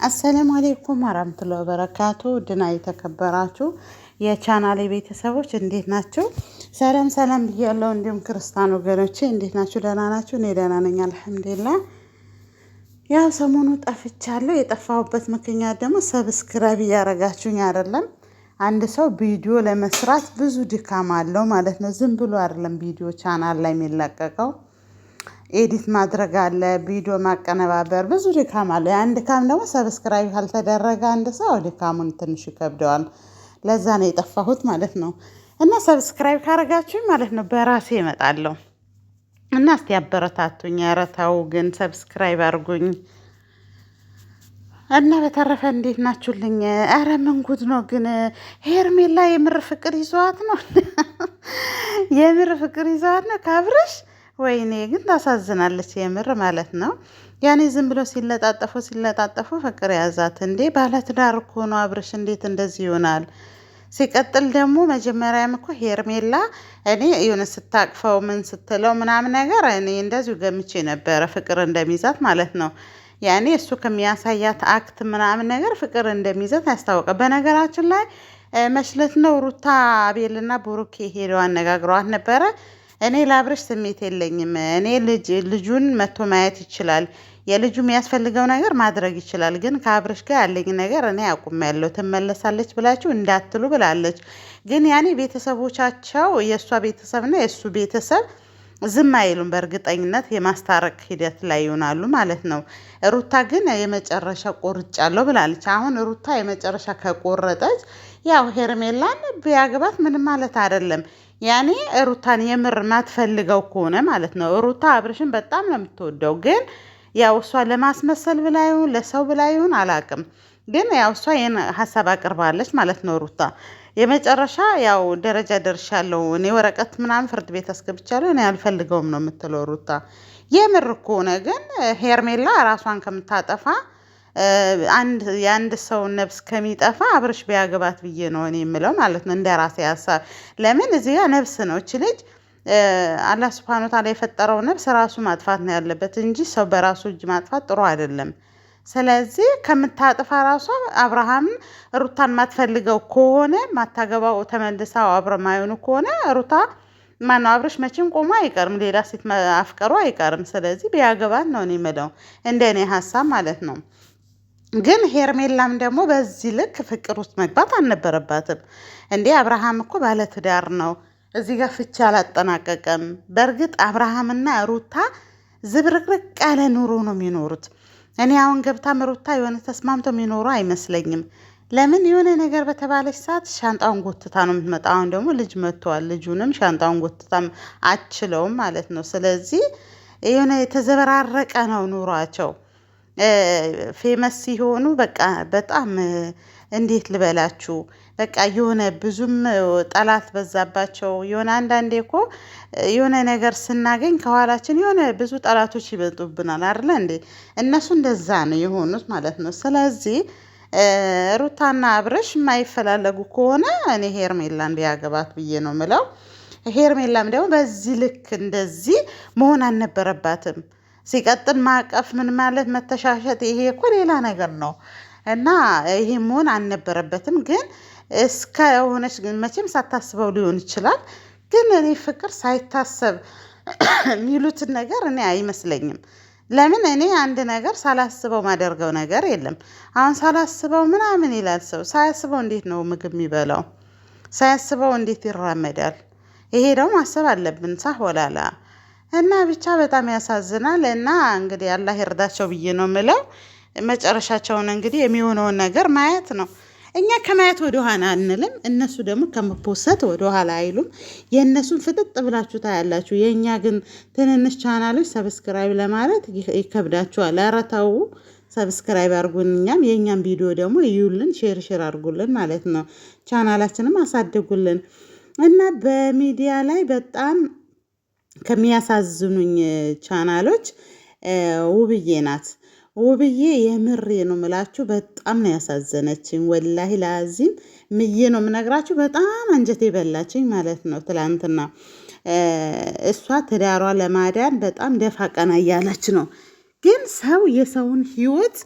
አሰላሙ አለይኩም ወራህመቱላሂ ወበረካቱ ድና የተከበራችሁ የቻናሌ ቤተሰቦች እንዴት ናችሁ? ሰላም ሰላም ብያለሁ። እንዲሁም ክርስቲያን ወገኖቼ እንዴት ናችሁ? ደህና ናችሁ? እኔ ደህና ነኝ አልሐምዱሊላህ። ያው ሰሞኑ ጠፍቻለሁ። የጠፋሁበት ምክንያት ደግሞ ሰብስክራይብ እያደረጋችሁኝ አይደለም። አንድ ሰው ቪዲዮ ለመስራት ብዙ ድካም አለው ማለት ነው። ዝም ብሎ አይደለም ቪዲዮ ቻናል ላይ የሚለቀቀው። ኤዲት ማድረግ አለ፣ ቪዲዮ ማቀነባበር፣ ብዙ ድካም አለ። ያን ድካም ደግሞ ሰብስክራይብ ካልተደረገ አንድ ሰው ድካሙን ትንሽ ይከብደዋል። ለዛ ነው የጠፋሁት ማለት ነው። እና ሰብስክራይብ ካረጋችሁኝ ማለት ነው በራሴ እመጣለሁ። እና እስቲ አበረታቱኝ። ኧረ ተው ግን ሰብስክራይብ አድርጉኝ። እና በተረፈ እንዴት ናችሁልኝ? ኧረ ምን ጉድ ነው ግን ሄርሜላ የምር ፍቅር ይዟት ነው የምር ፍቅር ይዟት ነው ካብርሽ። ወይኔ ግን ታሳዝናለች የምር ማለት ነው። ያኔ ዝም ብሎ ሲለጣጠፉ ፍቅር ያዛት እንዴ! ባለትዳር እኮ ነው አብርሽ፣ እንዴት እንደዚህ ይሆናል? ሲቀጥል ደግሞ መጀመሪያም እኮ ሄርሜላ እኔ የሆነ ስታቅፈው ምን ስትለው ምናምን ነገር እኔ እንደዚሁ ገምቼ ነበረ ፍቅር እንደሚይዛት ማለት ነው። ያኔ እሱ ከሚያሳያት አክት ምናምን ነገር ፍቅር እንደሚይዛት ያስታወቀ። በነገራችን ላይ መሽለት ነው ሩታ አቤልና ብሩኬ ሄደው አነጋግረዋት ነበረ። እኔ ለአብርሽ ስሜት የለኝም። እኔ ልጁን መቶ ማየት ይችላል፣ የልጁ የሚያስፈልገው ነገር ማድረግ ይችላል። ግን ከአብርሽ ጋር ያለኝ ነገር እኔ አቁሜያለሁ፣ ትመለሳለች ብላችሁ እንዳትሉ ብላለች። ግን ያኔ ቤተሰቦቻቸው የእሷ ቤተሰብና የእሱ ቤተሰብ ዝም አይሉም። በእርግጠኝነት የማስታረቅ ሂደት ላይ ይሆናሉ ማለት ነው። ሩታ ግን የመጨረሻ ቆርጫለሁ ብላለች። አሁን ሩታ የመጨረሻ ከቆረጠች ያው ሄርሜላን ቢያግባት ምንም ማለት አይደለም። ያኔ ሩታን የምር ማትፈልገው ከሆነ ማለት ነው። ሩታ አብርሽን በጣም ነው የምትወደው። ግን ያው እሷ ለማስመሰል ብላ ይሁን ለሰው ብላ ይሁን አላቅም። ግን ያው እሷ ይህን ሀሳብ አቅርባለች ማለት ነው። ሩታ የመጨረሻ ያው ደረጃ ደርሻለሁ፣ እኔ ወረቀት ምናምን ፍርድ ቤት አስገብቻለሁ፣ እኔ አልፈልገውም ነው የምትለው ሩታ። የምር ከሆነ ግን ሄርሜላ ራሷን ከምታጠፋ የአንድ ሰው ነፍስ ከሚጠፋ አብርሽ ቢያገባት ብዬ ነው እኔ የምለው ማለት ነው፣ እንደ ራሴ ሀሳብ። ለምን እዚህ ጋር ነፍስ ነው እች ልጅ አላህ ሱብሃነሁ ወተዓላ የፈጠረው ነፍስ ራሱ ማጥፋት ነው ያለበት እንጂ ሰው በራሱ እጅ ማጥፋት ጥሩ አይደለም። ስለዚህ ከምታጥፋ ራሷ አብርሃምን ሩታን ማትፈልገው ከሆነ ማታገባው ተመልሳው አብረ ማይሆኑ ከሆነ ሩታ ማነው አብርሽ መቼም ቆሞ አይቀርም፣ ሌላ ሴት አፍቀሩ አይቀርም። ስለዚህ ቢያገባት ነው እኔ የምለው፣ እንደ እኔ ሀሳብ ማለት ነው። ግን ሄርሜላም ደግሞ በዚህ ልክ ፍቅር ውስጥ መግባት አልነበረባትም እንዴ! አብርሃም እኮ ባለትዳር ነው፣ እዚህ ጋር ፍቺ አላጠናቀቀም። በእርግጥ አብርሃምና ሩታ ዝብርቅርቅ ያለ ኑሮ ነው የሚኖሩት። እኔ አሁን ገብታም ሩታ የሆነ ተስማምቶ የሚኖሩ አይመስለኝም። ለምን የሆነ ነገር በተባለች ሰዓት ሻንጣውን ጎትታ ነው የምትመጣ። አሁን ደግሞ ልጅ መጥተዋል፣ ልጁንም ሻንጣውን ጎትታም አችለውም ማለት ነው። ስለዚህ የሆነ የተዘበራረቀ ነው ኑሯቸው። ፌመስ ሲሆኑ በቃ በጣም እንዴት ልበላችሁ፣ በቃ የሆነ ብዙም ጠላት በዛባቸው። የሆነ አንዳንዴ እኮ የሆነ ነገር ስናገኝ ከኋላችን የሆነ ብዙ ጠላቶች ይበጡብናል አይደለ እንዴ? እነሱ እንደዛ ነው የሆኑት ማለት ነው። ስለዚህ ሩታና አብርሽ የማይፈላለጉ ከሆነ እኔ ሄርሜላን ቢያገባት ብዬ ነው ምለው። ሄርሜላም ደግሞ በዚህ ልክ እንደዚህ መሆን አልነበረባትም። ሲቀጥል ማቀፍ ምን ማለት መተሻሸት፣ ይሄ እኮ ሌላ ነገር ነው እና ይሄ መሆን አልነበረበትም። ግን እስከሆነች ግን መቼም ሳታስበው ሊሆን ይችላል። ግን እኔ ፍቅር ሳይታሰብ የሚሉትን ነገር እኔ አይመስለኝም። ለምን እኔ አንድ ነገር ሳላስበው ማደርገው ነገር የለም። አሁን ሳላስበው ምናምን ይላል ሰው። ሳያስበው እንዴት ነው ምግብ የሚበላው? ሳያስበው እንዴት ይራመዳል? ይሄ ደግሞ ማሰብ አለብን ሳህ ወላላ እና ብቻ በጣም ያሳዝናል። እና እንግዲህ አላህ ይርዳቸው ብዬ ነው የምለው። መጨረሻቸውን እንግዲህ የሚሆነውን ነገር ማየት ነው። እኛ ከማየት ወደ ኋላ አንልም፣ እነሱ ደግሞ ከመፖሰት ወደ ኋላ አይሉም። የእነሱን ፍጥጥ ብላችሁ ታያላችሁ። የእኛ ግን ትንንሽ ቻናሎች ሰብስክራይብ ለማለት ይከብዳችኋል። ኧረ ተው ሰብስክራይብ አድርጉን፣ እኛም የእኛም ቪዲዮ ደግሞ እዩልን፣ ሼር አድርጉልን ማለት ነው። ቻናላችንም አሳድጉልን። እና በሚዲያ ላይ በጣም ከሚያሳዝኑኝ ቻናሎች ውብዬ ናት። ውብዬ የምሬ ነው ምላችሁ፣ በጣም ነው ያሳዘነችኝ። ወላሂ ላዚም ምዬ ነው የምነግራችሁ፣ በጣም አንጀቴ በላችኝ ማለት ነው። ትላንትና እሷ ትዳሯ ለማዳን በጣም ደፋ ቀና እያለች ነው። ግን ሰው የሰውን ህይወት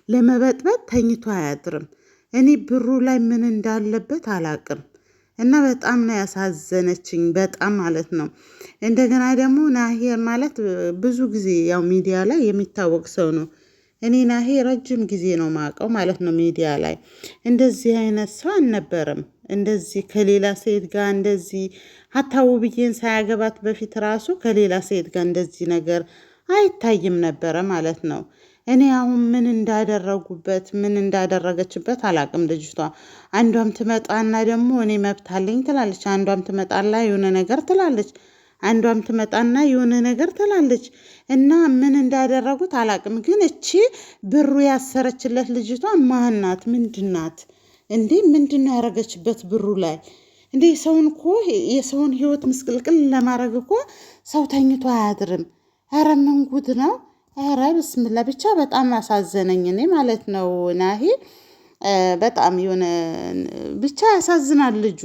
ለመበጥበጥ ተኝቶ አያድርም። እኔ ብሩ ላይ ምን እንዳለበት አላቅም። እና በጣም ነው ያሳዘነችኝ፣ በጣም ማለት ነው። እንደገና ደግሞ ናሂር ማለት ብዙ ጊዜ ያው ሚዲያ ላይ የሚታወቅ ሰው ነው። እኔ ናሂ ረጅም ጊዜ ነው ማቀው ማለት ነው። ሚዲያ ላይ እንደዚህ አይነት ሰው አልነበረም። እንደዚህ ከሌላ ሴት ጋር እንደዚህ ሀታ ውብዬን ሳያገባት በፊት ራሱ ከሌላ ሴት ጋር እንደዚህ ነገር አይታይም ነበረ ማለት ነው። እኔ አሁን ምን እንዳደረጉበት ምን እንዳደረገችበት አላቅም። ልጅቷ አንዷም ትመጣና ደግሞ እኔ መብት አለኝ ትላለች፣ አንዷም ትመጣላ የሆነ ነገር ትላለች፣ አንዷም ትመጣና የሆነ ነገር ትላለች። እና ምን እንዳደረጉት አላቅም። ግን እቺ ብሩ ያሰረችለት ልጅቷ ማናት? ምንድናት እንዴ? ምንድነው ያደረገችበት ብሩ ላይ? እንዴ ሰውን እኮ የሰውን ህይወት ምስቅልቅል ለማድረግ እኮ ሰው ተኝቶ አያድርም። ኧረ ምን ጉድ ነው! ኧረ ብስምላ ብቻ በጣም አሳዘነኝ እኔ ማለት ነው። ናሂ በጣም የሆነ ብቻ ያሳዝናል። ልጁ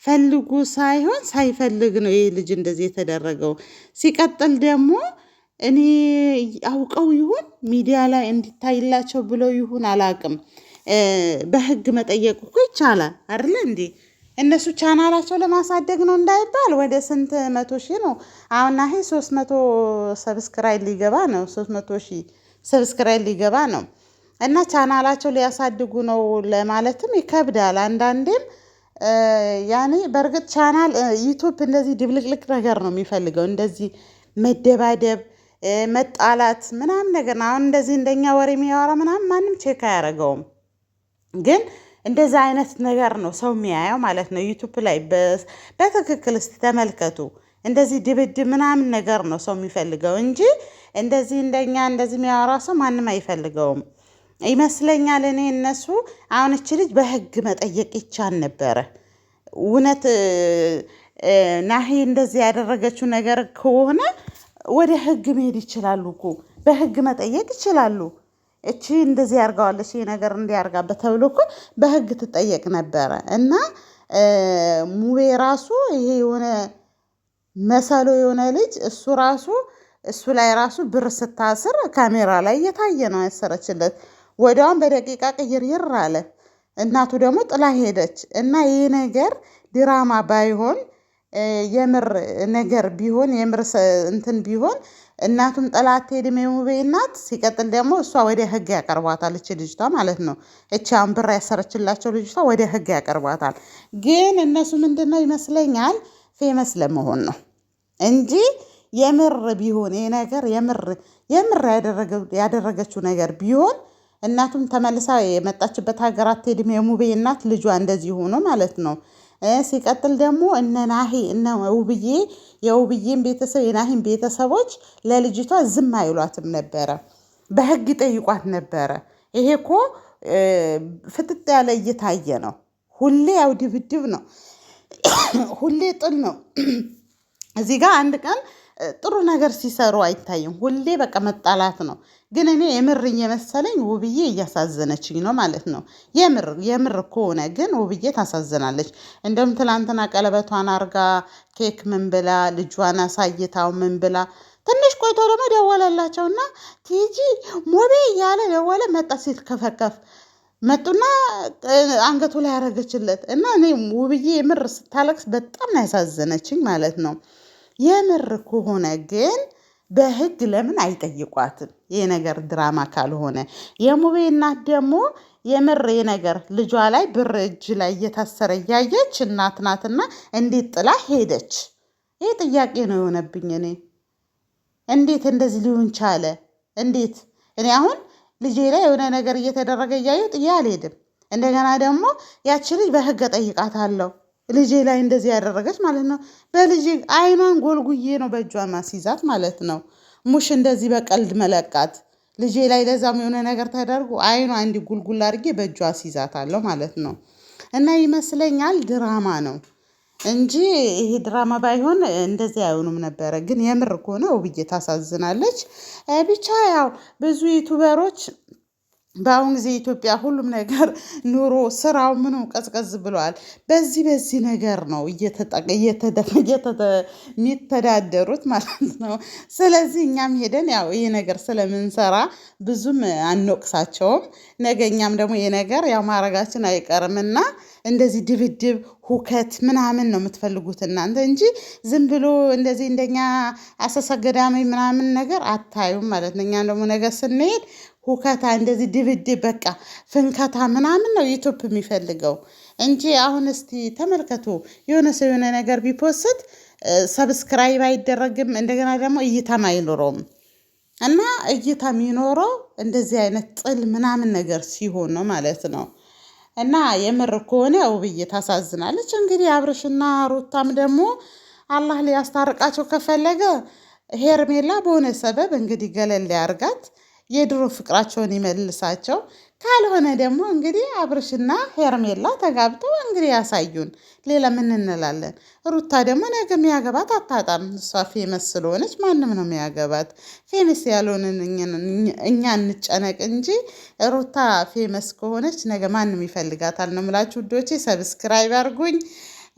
ፈልጉ ሳይሆን ሳይፈልግ ነው ይህ ልጅ እንደዚህ የተደረገው። ሲቀጥል ደግሞ እኔ አውቀው ይሁን ሚዲያ ላይ እንዲታይላቸው ብለው ይሁን አላቅም። በህግ መጠየቅ እኮ ይቻላል አይደለ እንዴ? እነሱ ቻናላቸው ለማሳደግ ነው እንዳይባል ወደ ስንት 100,000 ነው አሁን ናሂ 300 ሰብስክራይብ ሊገባ ነው። 300,000 ሰብስክራይብ ሊገባ ነው። እና ቻናላቸው ሊያሳድጉ ነው ለማለትም ይከብዳል አንዳንዴም። ያኔ በእርግጥ ቻናል ዩቲዩብ እንደዚህ ድብልቅልቅ ነገር ነው የሚፈልገው፣ እንደዚህ መደባደብ፣ መጣላት ምናምን ነገር ነው። አሁን እንደዚህ እንደኛ ወሬ የሚያወራ ምናምን ማንም ቼክ አያደርገውም። ግን እንደዛ አይነት ነገር ነው ሰው የሚያየው ማለት ነው ዩቲዩብ ላይ። በትክክል እስቲ ተመልከቱ። እንደዚህ ድብድብ ምናምን ነገር ነው ሰው የሚፈልገው እንጂ እንደዚህ እንደኛ እንደዚህ የሚያወራ ሰው ማንም አይፈልገውም ይመስለኛል። እኔ እነሱ አሁን እቺ ልጅ በህግ መጠየቅ ይቻል ነበረ። እውነት ናሂ እንደዚህ ያደረገችው ነገር ከሆነ ወደ ህግ መሄድ ይችላሉ እኮ፣ በህግ መጠየቅ ይችላሉ። እቺ እንደዚህ ያርጋዋለች ይሄ ነገር እንዲያርጋበት ተብሎ እኮ በህግ ትጠየቅ ነበረ። እና ሙቤ ራሱ ይሄ የሆነ መሰሎ የሆነ ልጅ እሱ ላይ ራሱ ብር ስታስር ካሜራ ላይ እየታየ ነው ያሰረችለት። ወዲያውም በደቂቃ ቅይርይር አለ። እናቱ ደግሞ ጥላ ሄደች። እና ይሄ ነገር ድራማ ባይሆን የምር ነገር ቢሆን የምር እንትን ቢሆን እናቱም ጥላት ሄድም የሙቤ እናት። ሲቀጥል ደግሞ እሷ ወደ ህግ ያቀርቧታል እቺ ልጅቷ ማለት ነው። እቺ አሁን ብር ያሰረችላቸው ልጅቷ ወደ ህግ ያቀርቧታል። ግን እነሱ ምንድነው ይመስለኛል ፌመስ ለመሆን ነው እንጂ የምር ቢሆን ይሄ ነገር የምር ያደረገችው ነገር ቢሆን እናቱም ተመልሳ የመጣችበት ሀገር አትሄድም የሙቤ እናት ልጇ እንደዚህ ሆኖ ማለት ነው። ሲቀጥል ደግሞ እነ ናሂ እነ ውብዬ የውብዬን ቤተሰብ የናሂን ቤተሰቦች ለልጅቷ ዝም አይሏትም ነበረ፣ በህግ ጠይቋት ነበረ። ይሄ እኮ ፍጥጥ ያለ እየታየ ነው። ሁሌ ያው ድብድብ ነው፣ ሁሌ ጥል ነው። እዚህ ጋር አንድ ቀን ጥሩ ነገር ሲሰሩ አይታይም። ሁሌ በቃ መጣላት ነው። ግን እኔ የምር እየመሰለኝ ውብዬ እያሳዘነችኝ ነው ማለት ነው። የምር ከሆነ ግን ውብዬ ታሳዝናለች። እንደውም ትላንትና ቀለበቷን አርጋ ኬክ ምን ብላ ልጇን አሳይታው ምን ብላ ትንሽ ቆይቶ ደግሞ ደወለላቸውና ቲጂ ሞቤ እያለ ደወለ። መጣ ሲልከፈከፍ መጡና አንገቱ ላይ ያደረገችለት እና እኔ ውብዬ የምር ስታለቅስ በጣም ነው ያሳዘነችኝ ማለት ነው። የምር ከሆነ ግን በህግ ለምን አይጠይቋትም? ይሄ ነገር ድራማ ካልሆነ የሙቤ እናት ደግሞ የምር ነገር ልጇ ላይ ብር እጅ ላይ እየታሰረ እያየች እናት ናትና እንዴት ጥላ ሄደች? ይህ ጥያቄ ነው የሆነብኝ። እኔ እንዴት እንደዚህ ሊሆን ቻለ? እንዴት እኔ አሁን ልጄ ላይ የሆነ ነገር እየተደረገ እያየሁ ጥዬ አልሄድም። እንደገና ደግሞ ያቺ ልጅ በህግ ጠይቃታለሁ። ልጄ ላይ እንደዚህ ያደረገች ማለት ነው። በልጄ አይኗን ጎልጉዬ ነው በእጇን ማስይዛት ማለት ነው። ሙሽ እንደዚህ በቀልድ መለቃት ልጄ ላይ ለዛም የሆነ ነገር ተደርጎ አይኗ እንዲህ ጉልጉል አድርጌ በእጇ አስይዛታለሁ ማለት ነው። እና ይመስለኛል ድራማ ነው እንጂ ይሄ ድራማ ባይሆን እንደዚህ አይሆኑም ነበረ። ግን የምር ከሆነ ውብዬ ታሳዝናለች። ብቻ ያው ብዙ ዩቱበሮች በአሁን ጊዜ ኢትዮጵያ ሁሉም ነገር ኑሮ ስራው ምኑ ቀዝቀዝ ብሏል። በዚህ ነገር ነው የሚተዳደሩት ማለት ነው። ስለዚህ እኛም ሄደን ያው ይሄ ነገር ስለምንሰራ ብዙም አንወቅሳቸውም። ነገ እኛም ደግሞ ይሄ ነገር ያው ማድረጋችን አይቀርምና እንደዚህ ድብድብ ሁከት ምናምን ነው የምትፈልጉት እናንተ እንጂ ዝም ብሎ እንደዚህ እንደኛ አሰሰገዳሚ ምናምን ነገር አታዩም ማለት ነው። እኛም ደግሞ ነገር ስንሄድ ሁከታ እንደዚህ ድብድብ በቃ ፍንከታ ምናምን ነው ዩቱብ የሚፈልገው እንጂ አሁን እስቲ ተመልከቱ የሆነ ሰው የሆነ ነገር ቢፖስት ሰብስክራይብ አይደረግም እንደገና ደግሞ እይታም አይኖረውም። እና እይታ የሚኖረው እንደዚህ አይነት ጥል ምናምን ነገር ሲሆን ነው ማለት ነው። እና የምር ከሆነ ውብዬ ታሳዝናለች። እንግዲህ አብርሽና ሩታም ደግሞ አላህ ሊያስታርቃቸው ከፈለገ ሄርሜላ በሆነ ሰበብ እንግዲህ ገለል ያርጋት፣ የድሮ ፍቅራቸውን ይመልሳቸው። ካልሆነ ደግሞ እንግዲህ አብርሽና ሄርሜላ ተጋብተው እንግዲህ ያሳዩን። ሌላ ምን እንላለን? ሩታ ደግሞ ነገ የሚያገባት አታጣም። እሷ ፌመስ ስለሆነች ማንም ነው የሚያገባት። ፌመስ ያልሆንን እኛ እንጨነቅ እንጂ ሩታ ፌመስ ከሆነች ነገ ማንም ይፈልጋታል ነው የምላችሁ ውዶቼ። ሰብስክራይብ አድርጉኝ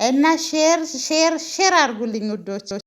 እና ሼር አድርጉልኝ ውዶች።